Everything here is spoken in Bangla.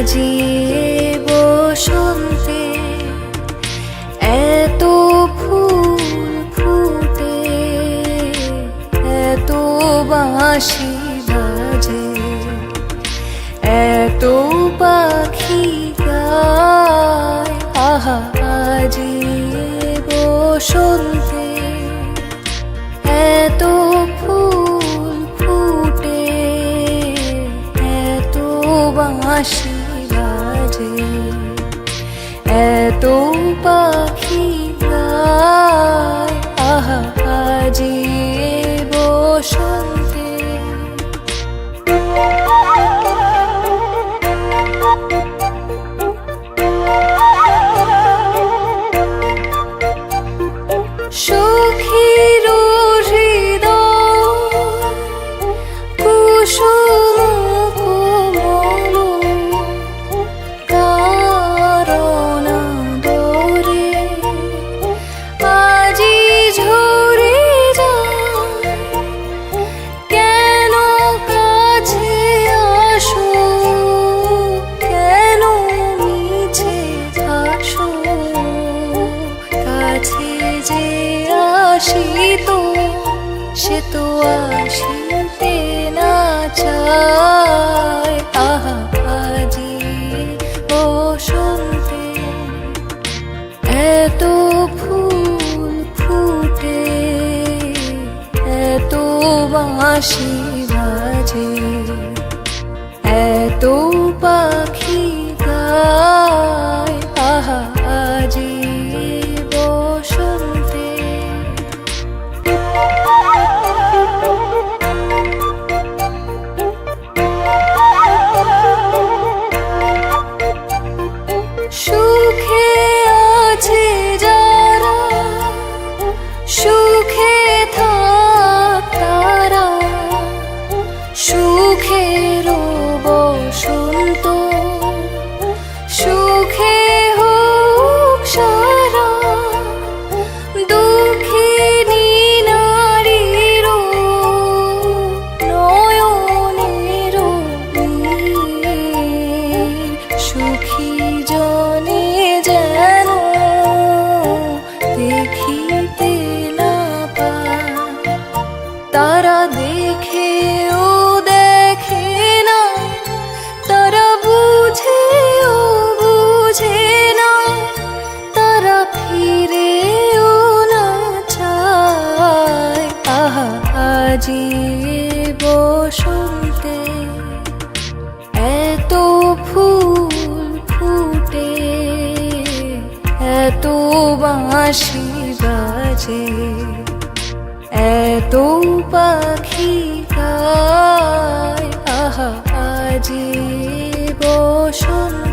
আজি বসন্তে এত ফুল ফুটে, এত বাঁশি বাজে, এত পাখি গায়। আহা আজি বসন্তে এত ফুল ফুটে, এত বাঁশি বাজে, এত পাখি গায়। আহা আজি বসন্তে। সখীর হৃদয় কুসুম কোমল, কারণ দরে আজি ঝরে যায়। কেন কাছে আসো, কেন মিছে আসো, কাছে যে আসিত সে তো আসিতে না চায়। আহা আজি বসন্তে এত ফুল ফুটে, এত বাঁশি বাজে, এত পাখি গায়। আহা আজি বসন্তে। সুখে আছে যারা, সুখে থাক তারা, সুখের বসন্ত সুখে হোক সারা। দুঃখিনী নারীর নয়নের নীর, সুখী জনে যেন দেখিতে না পায়। তারা দেখেও দেখে না, তারা বুঝেও বুঝে না, তারা ফিরেও না চায়। আহা আজি বসন্তে এত ফুল ফুটে, এত বাঁশি বাজে, এত পাখি গায়। আহা আজি বসন্তে।